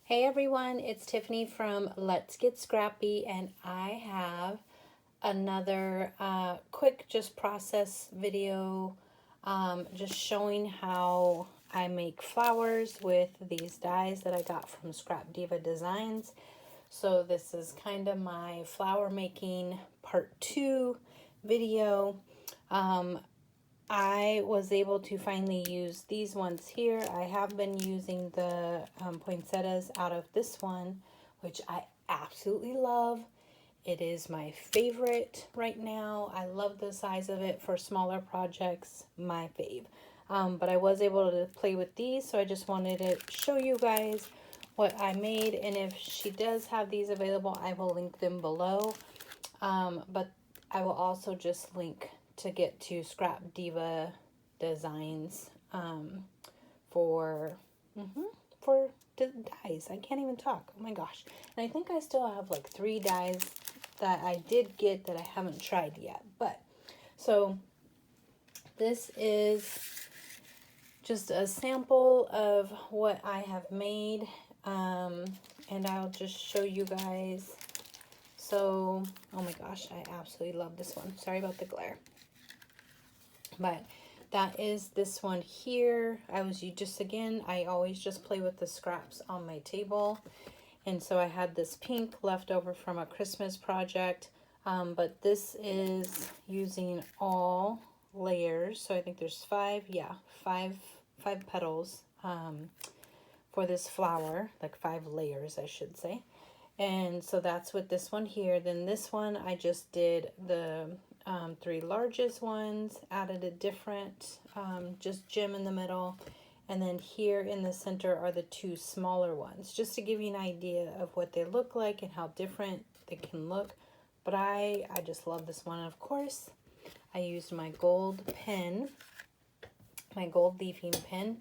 Hey everyone, it's Tiffany from Let's Get Scrappy, and I have another quick just process video just showing how I make flowers with these dies that I got from ScrapDivaDesigns. So this is kind of my flower making part 2 video. I was able to finally use these ones here. I have been using the poinsettias out of this one, which I absolutely love. It is my favorite right now. I love the size of it for smaller projects, my fave. But I was able to play with these, so I just wanted to show you guys what I made. And if she does have these available, I will link them below. But I will also just link to get to ScrapDivaDesigns for the dies. I can't even talk. Oh my gosh. And I think I still have like 3 dies that I did get that I haven't tried yet. But so this is just a sample of what I have made, and I'll just show you guys. So, oh my gosh, I absolutely love this one. Sorry about the glare. But that is this one here. I always just play with the scraps on my table. And so I had this pink left over from a Christmas project. But this is using all layers. So I think there's five petals for this flower, like 5 layers, I should say. And so that's what this one here. Then this one, I just did the 3 largest ones, added a different just gem in the middle, and then here in the center are the 2 smaller ones, just to give you an idea of what they look like and how different they can look. But I just love this one. And of course, I used my gold pen, my gold leafing pen.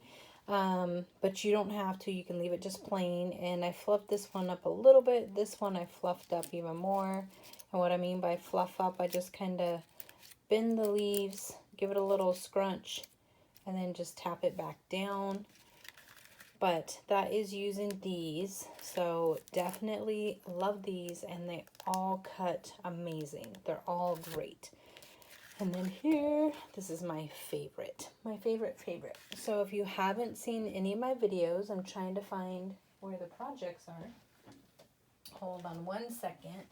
But you don't have to, you can leave it just plain. And I fluffed this one up a little bit. This one I fluffed up even more. And what I mean by fluff up, I just kind of bend the leaves, give it a little scrunch, and then just tap it back down. But that is using these, so definitely love these, and they all cut amazing. They're all great. And then here, this is my favorite. So if you haven't seen any of my videos, I'm trying to find where the projects are. Hold on one second.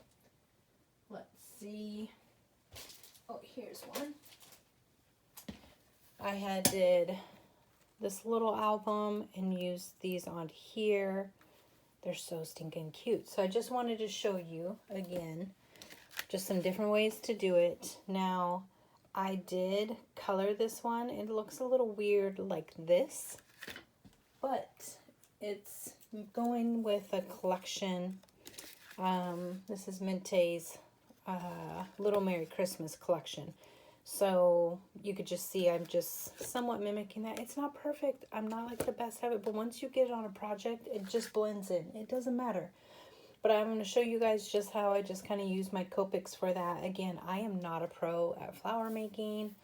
Let's see. Oh, here's one. I had did this little album and used these on here. They're so stinking cute. So I just wanted to show you again, just some different ways to do it. Now, I did color this one. It looks a little weird like this, but it's going with a collection. This is Minte's Little Merry Christmas collection. So you could just see I'm just somewhat mimicking that. It's not perfect. I'm not like the best at it, but once you get it on a project, it just blends in. It doesn't matter. But I'm going to show you guys just how I just kind of use my Copics for that. Again, I am not a pro at flower making.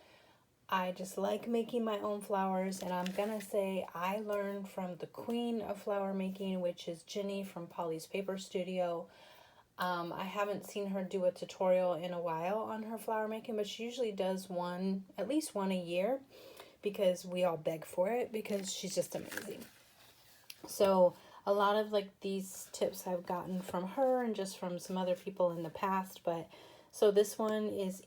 I just like making my own flowers, and I'm going to say I learned from the queen of flower making, which is Jenny from Pollys Paper Studio. I haven't seen her do a tutorial in a while on her flower making, but she usually does one, at least one a year, because we all beg for it, because she's just amazing. So a lot of like these tips I've gotten from her and just from some other people in the past. But so this one is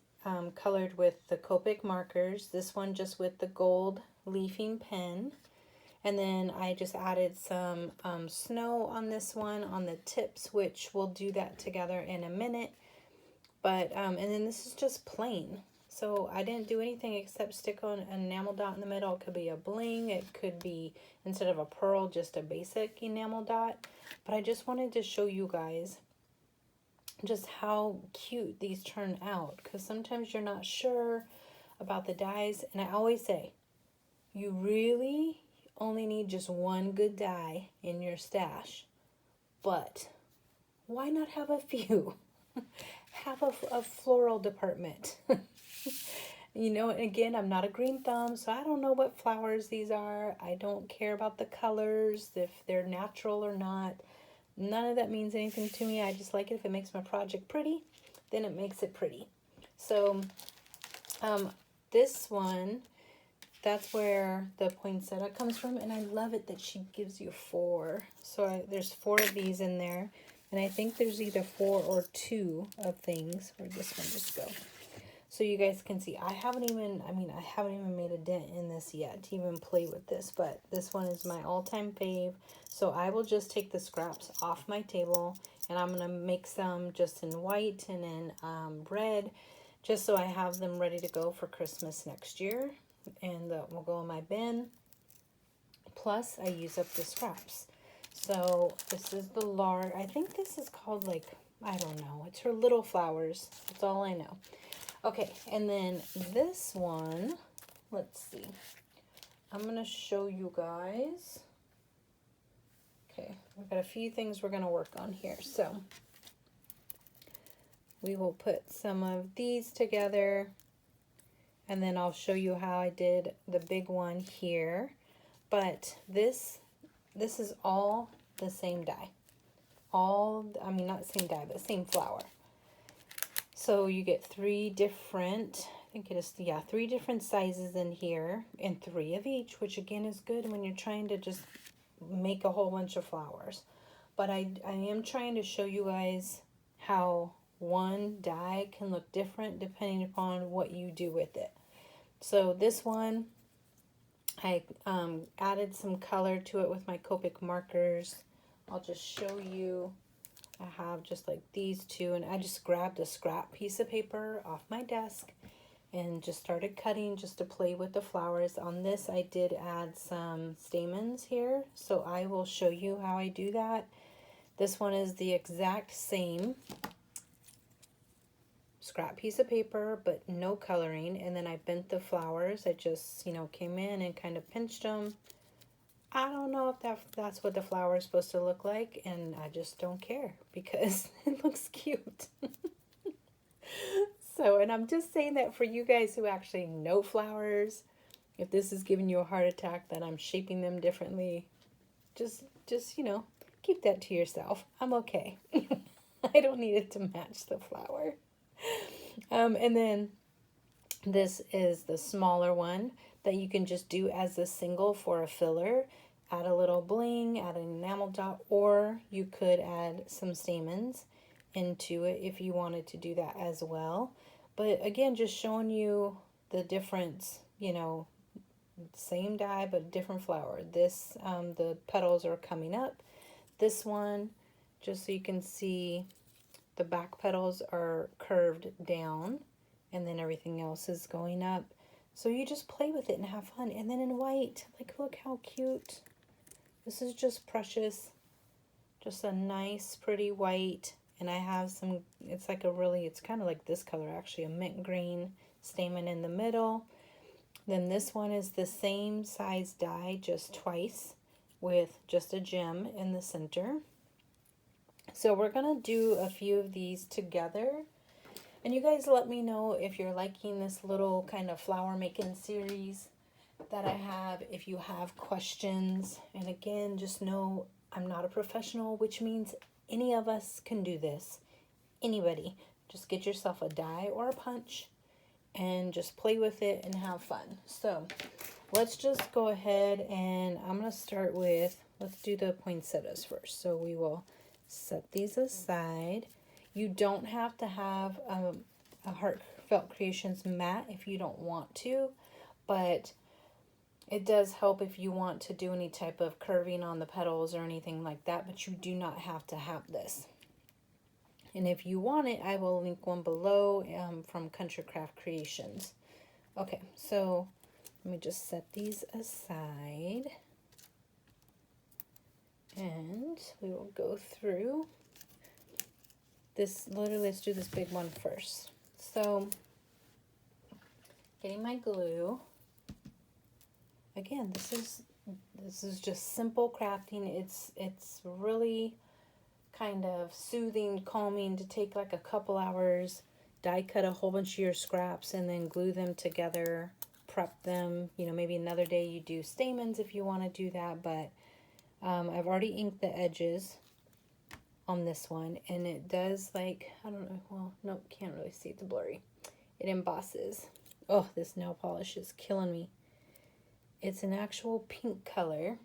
colored with the Copic markers, this one just with the gold leafing pen. And then I just added some snow on this one, on the tips, which we'll do that together in a minute. But, and then this is just plain. So I didn't do anything except stick on an enamel dot in the middle. It could be a bling. It could be, instead of a pearl, just a basic enamel dot. But I just wanted to show you guys just how cute these turn out. Because sometimes you're not sure about the dies. And I always say, you really only need just one good die in your stash, but why not have a few? Have a floral department. You know, again, I'm not a green thumb, so I don't know what flowers these are. I don't care about the colors, if they're natural or not. None of that means anything to me. I just like it if it makes my project pretty, then it makes it pretty. So this one, that's where the poinsettia comes from, and I love it that she gives you 4. So there's 4 of these in there, and I think there's either 4 or 2 of things. Where'd this one just go? So you guys can see, I haven't even made a dent in this yet to even play with this, but this one is my all-time fave. So I will just take the scraps off my table, and I'm going to make some just in white and in red, just so I have them ready to go for Christmas next year, and that will go in my bin. Plus, I use up the scraps. So this is the large, I think this is called, like, I don't know, it's her little flowers. That's all I know. Okay, and then this one, let's see. I'm going to show you guys. Okay, we've got a few things we're going to work on here. So we will put some of these together, and then I'll show you how I did the big one here. But this is all the same dye. Not same dye, but same flower. So you get 3 different, I think it is, yeah, 3 different sizes in here, and 3 of each, which again is good when you're trying to just make a whole bunch of flowers. But I am trying to show you guys how one dye can look different depending upon what you do with it. So this one, I added some color to it with my Copic markers. I'll just show you. I have just like these 2, and I just grabbed a scrap piece of paper off my desk and just started cutting just to play with the flowers. On this, I did add some stamens here, so I will show you how I do that. This one is the exact same scrap piece of paper, but no coloring, and then I bent the flowers. I just, came in and kind of pinched them. I don't know if that's what the flower is supposed to look like, and I just don't care because it looks cute. So, and I'm just saying that for you guys who actually know flowers, if this is giving you a heart attack that I'm shaping them differently, just keep that to yourself. I'm okay. I don't need it to match the flower. And then this is the smaller one that you can just do as a single for a filler. Add a little bling, add an enamel dot, or you could add some stamens into it if you wanted to do that as well. But again, just showing you the difference, same dye but different flower. This, the petals are coming up. This one, just so you can see, the back petals are curved down, and then everything else is going up. So you just play with it and have fun. And then in white, like, look how cute. This is just precious. Just a nice, pretty white. And I have some, it's kind of like this color, actually, a mint green stamen in the middle. Then this one is the same size die, just twice, with just a gem in the center. So we're going to do a few of these together. And you guys let me know if you're liking this little kind of flower making series that I have, if you have questions. And again, just know I'm not a professional, which means any of us can do this. Anybody. Just get yourself a die or a punch and just play with it and have fun. So let's just go ahead, and I'm going to start with, let's do the poinsettias first. So we will set these aside. You don't have to have a Heartfelt Creations mat if you don't want to, but it does help if you want to do any type of curving on the petals or anything like that, but you do not have to have this. And if you want it, I will link one below from Country Craft Creations. Okay, so let me just set these aside. And we will go through this. Literally, let's do this big one first. So, getting my glue. Again, this is just simple crafting. It's really kind of soothing, calming to take like a couple hours die cut a whole bunch of your scraps and then glue them together, prep them. You know, maybe another day you do stamens if you want to do that, but I've already inked the edges on this one, and it does, like, I don't know, well, nope, can't really see, it's blurry. It embosses. Oh, this nail polish is killing me. It's an actual pink color,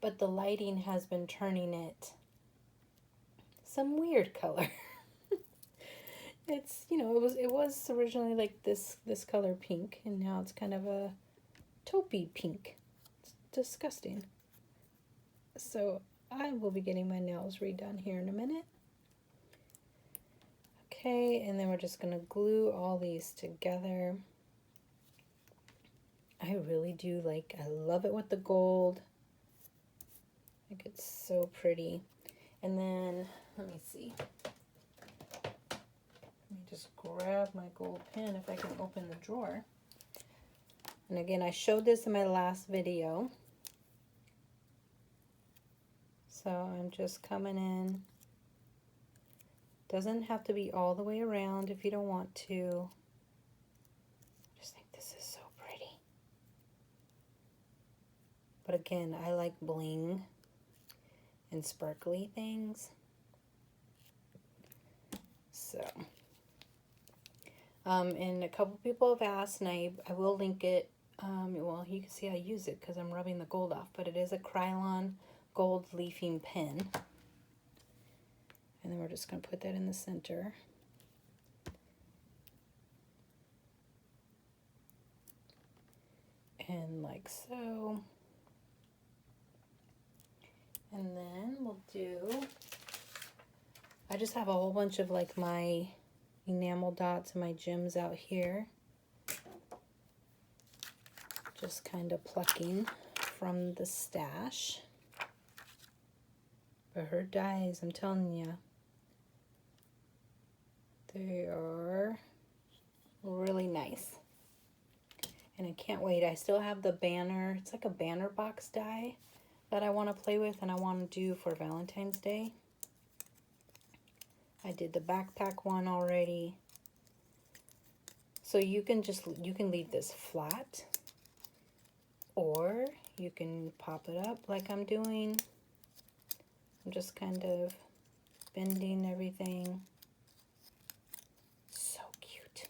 but the lighting has been turning it some weird color. It's, you know, it was originally like this color pink, and now it's kind of a taupey pink. It's disgusting. So I will be getting my nails redone here in a minute. Okay, and then we're just gonna glue all these together. I really do like, I love it with the gold. I think it's so pretty. And then, let me see. Let me just grab my gold pen if I can open the drawer. And again, I showed this in my last video. So I'm just coming in. Doesn't have to be all the way around if you don't want to. I just think this is so pretty. But again, I like bling and sparkly things. So, and a couple people have asked, and I will link it. Well, you can see I use it because I'm rubbing the gold off, but it is a Krylon Gold leafing pen. And then we're just going to put that in the center. And like so. And then we'll do, I just have a whole bunch of like my enamel dots and my gems out here. Just kind of plucking from the stash. But her dies, I'm telling you, they are really nice. And I can't wait. I still have the banner. It's like a banner box die that I want to play with and I want to do for Valentine's Day. I did the backpack one already. So you can leave this flat, or you can pop it up like I'm doing. I'm just kind of bending everything. So cute.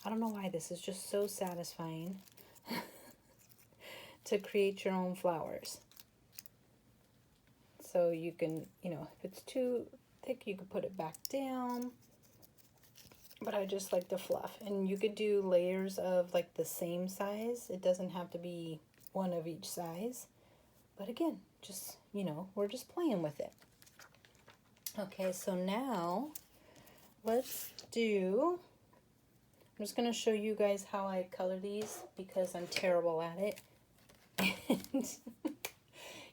I don't know why this is just so satisfying to create your own flowers. So you can, you know, if it's too thick, you can put it back down. But I just like the fluff. And you could do layers of like the same size. It doesn't have to be one of each size. But again, just, you know, we're just playing with it. Okay, so now let's do, I'm just going to show you guys how I color these because I'm terrible at it. And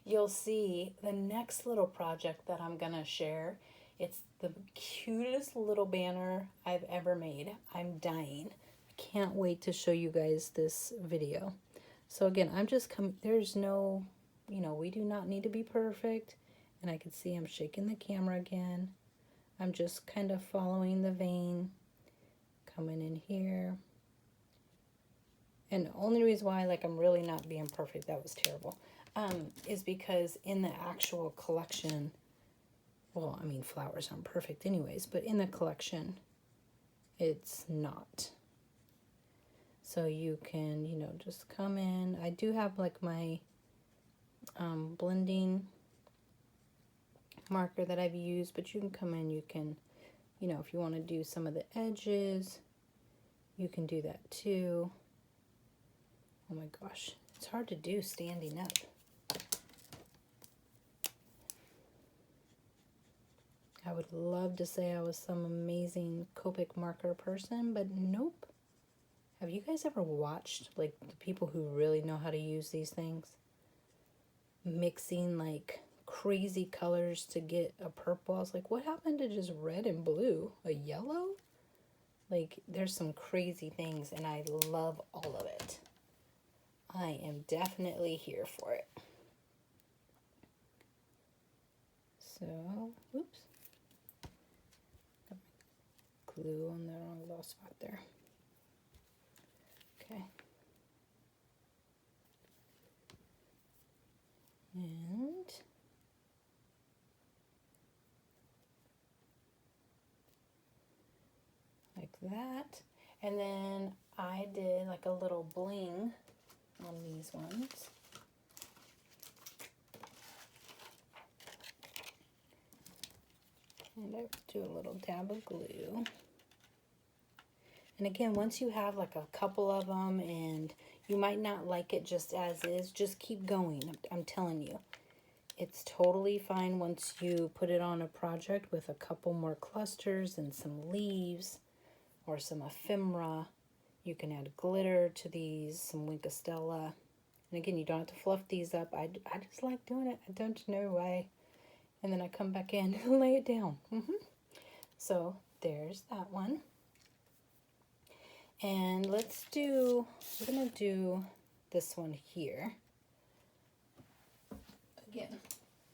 you'll see the next little project that I'm going to share. It's the cutest little banner I've ever made. I'm dying. I can't wait to show you guys this video. So again, I'm just there's no, you know, we do not need to be perfect. And I can see I'm shaking the camera again. I'm just kind of following the vein, coming in here. And the only reason why, like, I'm really not being perfect, that was terrible, is because in the actual collection, well, I mean, flowers aren't perfect anyways, but in the collection, it's not. So you can, you know, just come in. I do have, like, my blending marker that I've used, but you can come in, you can, you know, if you want to do some of the edges, you can do that too. Oh my gosh, it's hard to do standing up. I would love to say I was some amazing Copic marker person, but nope. Have you guys ever watched, like, the people who really know how to use these things? Mixing, like, crazy colors to get a purple. I was like, what happened to just red and blue? A yellow? Like, there's some crazy things, and I love all of it. I am definitely here for it. So, oops. glue on the wrong little spot there. Okay. And like that. And then I did like a little bling on these ones. And I do a little dab of glue. And again, once you have like a couple of them and you might not like it just as is, just keep going. I'm telling you. It's totally fine once you put it on a project with a couple more clusters and some leaves or some ephemera. You can add glitter to these, some Winkostella. And again, you don't have to fluff these up. I just like doing it. I don't know why. And then I come back in and lay it down. So there's that one. And we're going to do this one here. Again,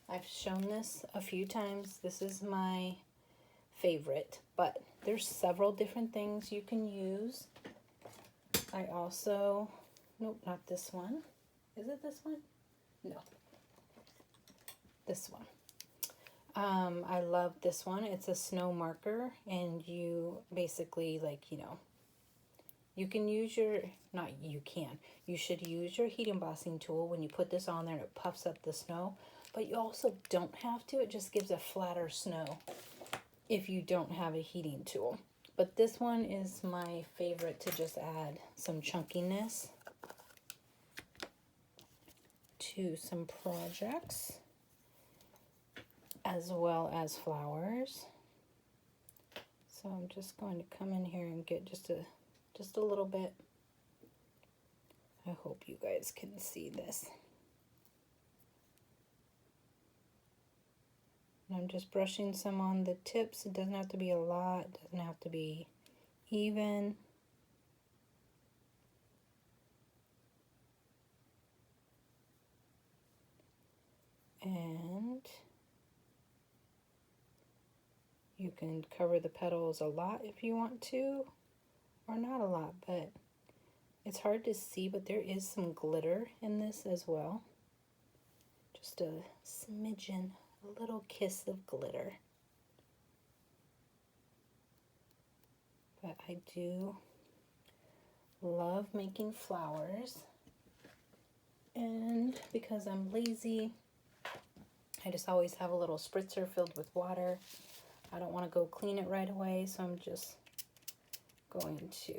I've shown this a few times. This is my favorite, but there's several different things you can use. I also, nope, not this one. Is it this one? No. This one. I love this one. It's a snow marker, and you basically, like, you know, you can use your, you should use your heat embossing tool when you put this on there and it puffs up the snow, but you also don't have to. It just gives a flatter snow if you don't have a heating tool. But this one is my favorite to just add some chunkiness to some projects as well as flowers. So I'm just going to come in here and get just a little bit. I hope you guys can see this. And I'm just brushing some on the tips. It doesn't have to be a lot. It doesn't have to be even. And you can cover the petals a lot if you want to, or not a lot, but it's hard to see, but there is some glitter in this as well. Just a smidgen, a little kiss of glitter. But I do love making flowers, and because I'm lazy, I just always have a little spritzer filled with water. I don't want to go clean it right away, so I'm just going to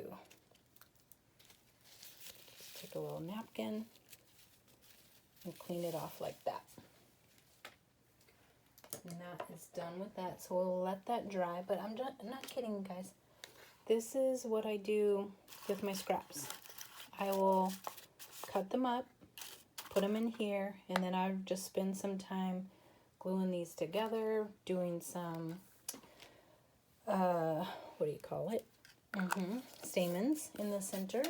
just take a little napkin and clean it off like that. And that is done with that, so we'll let that dry. But I'm not kidding, guys. This is what I do with my scraps. I will cut them up, put them in here, and then I'll just spend some time gluing these together, doing some, what do you call it? Stamens in the center.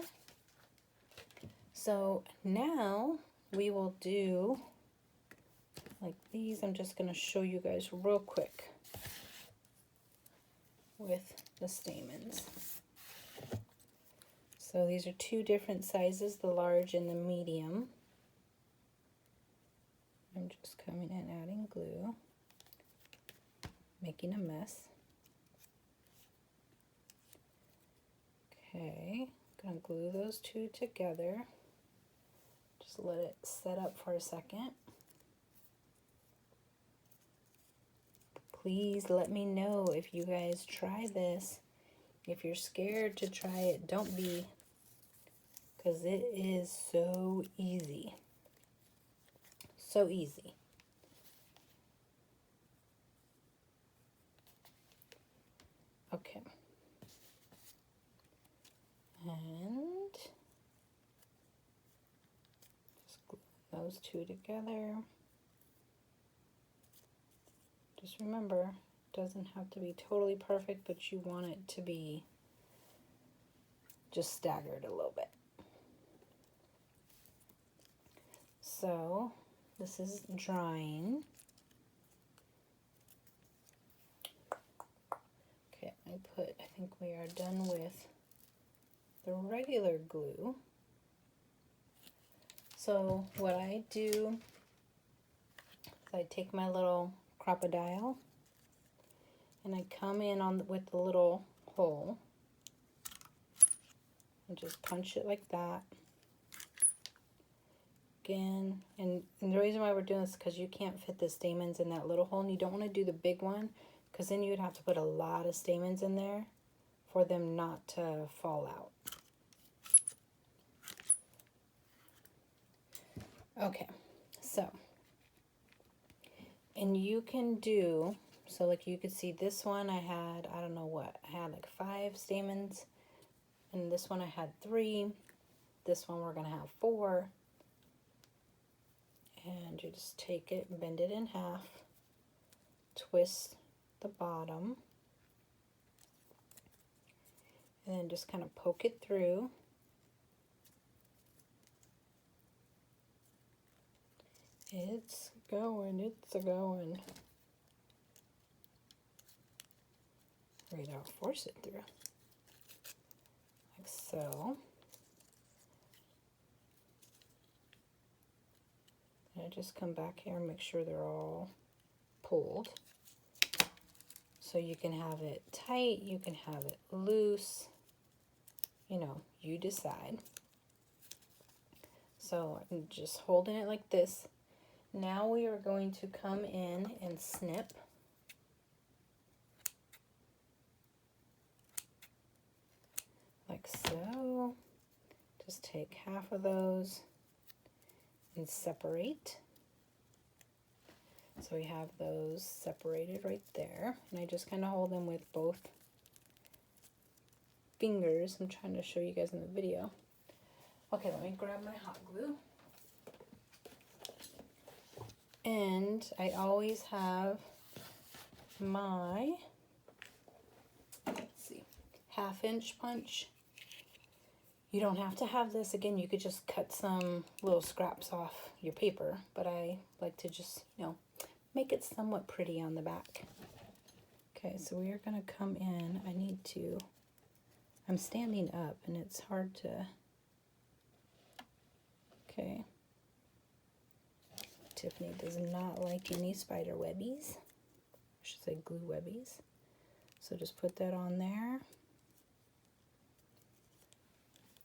So now we will do like these. I'm just going to show you guys real quick with the stamens. So these are two different sizes, the large and the medium. I'm just coming in, adding glue, making a mess. Okay, I'm going to glue those two together. Just let it set up for a second. Please let me know if you guys try this. If you're scared to try it, don't be, because it is so easy. So easy. Okay. And just glue those two together. Just remember, it doesn't have to be totally perfect, but you want it to be just staggered a little bit. So this is drying. Okay, I I think we are done with the regular glue. So what I do is I take my little crocodile and I come in with the little hole and just punch it like that. Again, and the reason why we're doing this is because you can't fit the stamens in that little hole, and you don't want to do the big one because then you would have to put a lot of stamens in there for them not to fall out. Okay, so, and you can do, so like you could see this one I had, I don't know what, I had like 5 stamens, and this one I had 3, this one we're going to have 4, and you just take it, bend it in half, twist the bottom, and then just kind of poke it through. It's going, it's a-going. Right, I'll force it through. Like so. And I just come back here and make sure they're all pulled. So you can have it tight, you can have it loose. You know, you decide. So I'm just holding it like this. Now we are going to come in and snip. Like so. Just take half of those and separate. So we have those separated right there. And I just kind of hold them with both fingers. I'm trying to show you guys in the video. Okay, let me grab my hot glue. And I always have my, let's see, 1/2-inch punch. You don't have to have this. Again, you could just cut some little scraps off your paper, but I like to just, you know, make it somewhat pretty on the back. Okay, so we are going to come in. I'm standing up and it's hard to, okay. Tiffany does not like any spider webbies. I should say glue webbies. So just put that on there.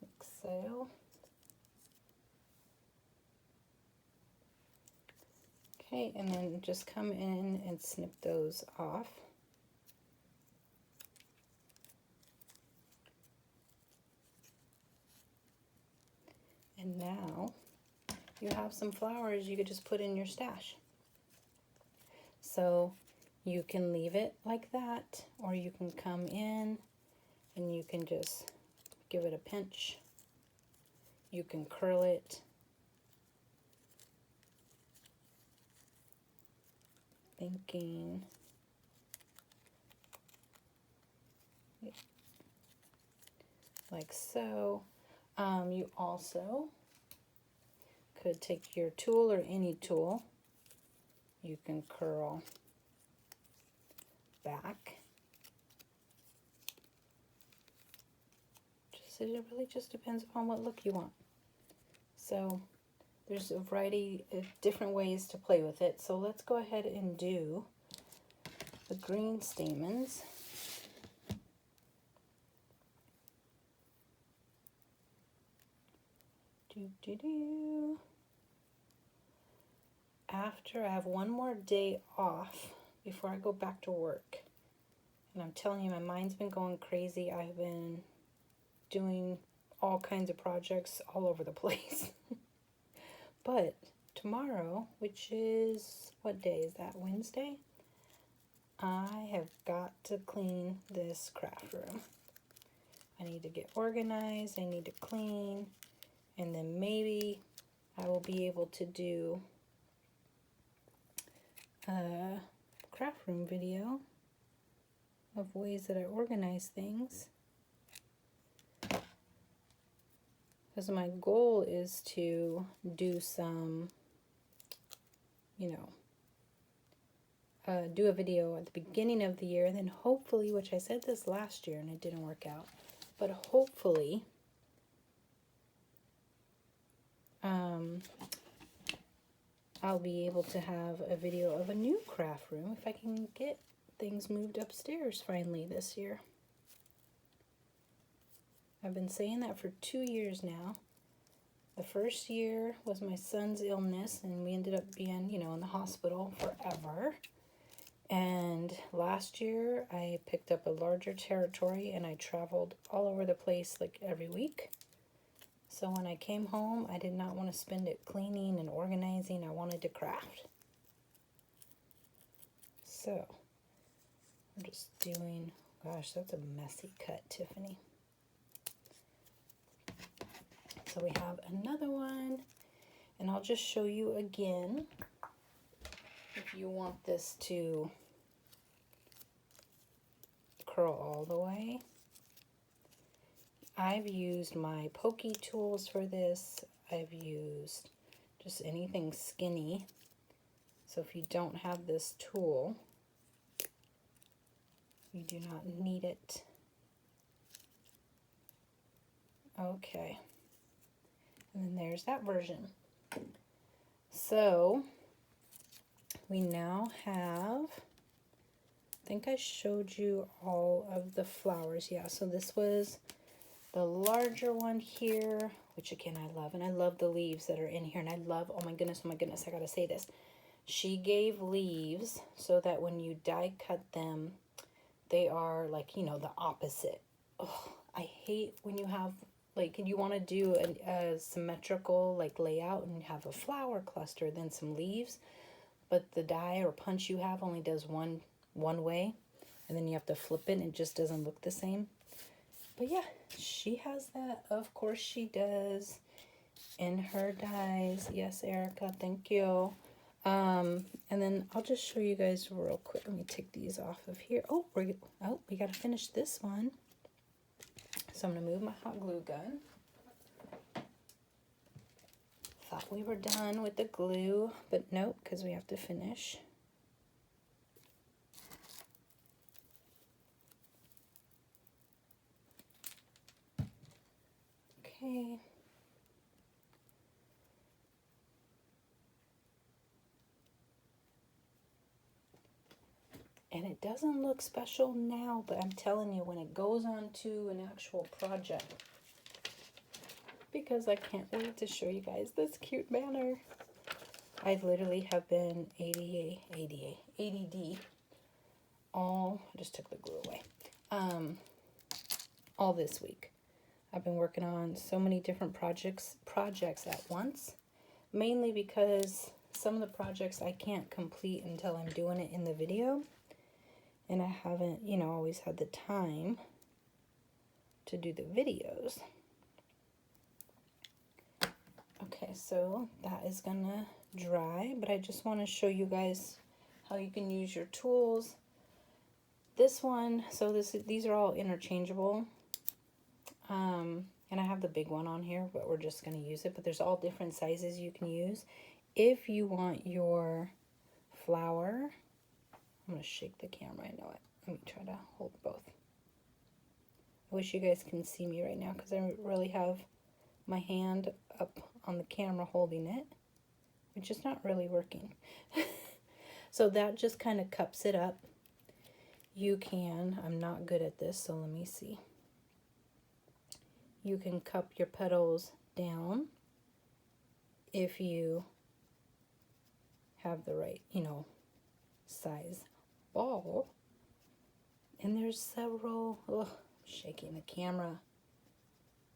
Like so. Okay, and then just come in and snip those off. And now you have some flowers you could just put in your stash. So you can leave it like that, or you can come in and you can just give it a pinch. You can curl it. Thinking like so. You also could take your tool or any tool. You can curl back. It really just depends upon what look you want. So there's a variety of different ways to play with it. So let's go ahead and do the green stamens. After I have one more day off before I go back to work, and I'm telling you, my mind's been going crazy. I've been doing all kinds of projects all over the place. But tomorrow, which is, what day is that, Wednesday? I have got to clean this craft room. I need to get organized, I need to clean, and then maybe I will be able to do a craft room video of ways that I organize things. Because my goal is to do some, you know, do a video at the beginning of the year, and then hopefully, which I said this last year and it didn't work out, but hopefully I'll be able to have a video of a new craft room if I can get things moved upstairs finally this year. I've been saying that for 2 years now. The first year was my son's illness, and we ended up being, you know, in the hospital forever. And last year I picked up a larger territory and I traveled all over the place like every week. So when I came home, I did not want to spend it cleaning and organizing. I wanted to craft. So I'm just doing, gosh, that's a messy cut, Tiffany. So we have another one, and I'll just show you again if you want this to curl all the way. I've used my pokey tools for this. I've used just anything skinny. So if you don't have this tool, you do not need it. Okay. And then there's that version. So we now have, I think I showed you all of the flowers. Yeah, so this was the larger one here, which again I love, and I love the leaves that are in here, and I love, oh my goodness, I gotta say this. She gave leaves so that when you die cut them, they are like, you know, the opposite. Oh, I hate when you have, like, you want to do a symmetrical, like, layout and have a flower cluster, then some leaves, but the die or punch you have only does one way, and then you have to flip it and it just doesn't look the same. But yeah, she has that. Of course she does. In her dies. Yes, Erica, thank you. And then I'll just show you guys real quick. Let me take these off of here. Oh, we got to finish this one. So I'm going to move my hot glue gun. Thought we were done with the glue, but nope, because we have to finish. Okay. And it doesn't look special now, but I'm telling you, when it goes on to an actual project, because I can't wait to show you guys this cute banner. I literally have been ADD all, I just took the glue away, all this week. I've been working on so many different projects at once, mainly because some of the projects I can't complete until I'm doing it in the video, and I haven't, you know, always had the time to do the videos. Okay, so that is gonna dry, but I just want to show you guys how you can use your tools. This one, so these are all interchangeable. And I have the big one on here, but we're just going to use it. But there's all different sizes you can use. If you want your flower, I'm going to shake the camera, I know it. Let me try to hold both. I wish you guys can see me right now because I really have my hand up on the camera holding it, which is not really working. So that just kind of cups it up. You can, I'm not good at this, so let me see. You can cup your petals down if you have the right, you know, size ball. And there's several, shaking the camera.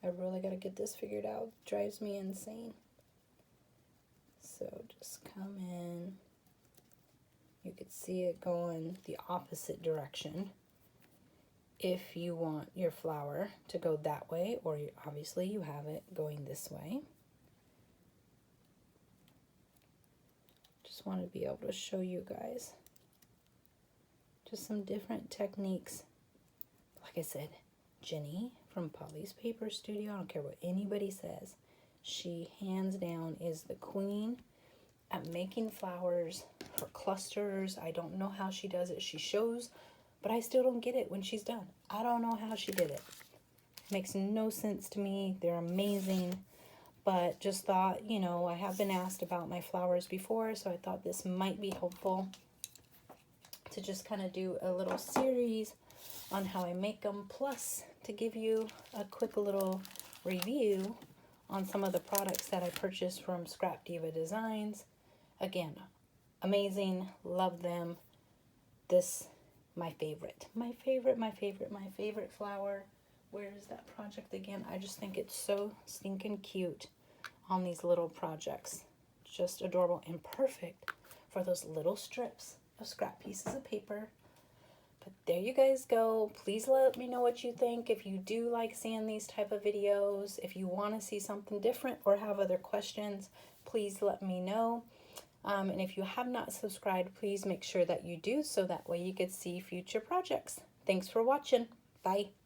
I really got to get this figured out. It drives me insane. So just come in. You could see it going the opposite direction. If you want your flower to go that way, or obviously you have it going this way. Just want to be able to show you guys just some different techniques. Like I said, Jenny from Pollys Paper Studio, I don't care what anybody says, she hands down is the queen at making flowers for clusters. I don't know how she does it. She shows, but I still don't get it when she's done. I don't know how she did it. Makes no sense to me. They're amazing, but just thought, you know, I have been asked about my flowers before, so I thought this might be helpful to just kind of do a little series on how I make them, plus to give you a quick little review on some of the products that I purchased from ScrapDivaDesigns. Again, amazing, love them. This, my favorite flower. Where is that project again? I just think it's so stinking cute on these little projects. Just adorable and perfect for those little strips of scrap pieces of paper. But there you guys go. Please let me know what you think. If you do like seeing these type of videos, if you want to see something different or have other questions, please let me know. And if you have not subscribed, please make sure that you do, so that way you can see future projects. Thanks for watching. Bye.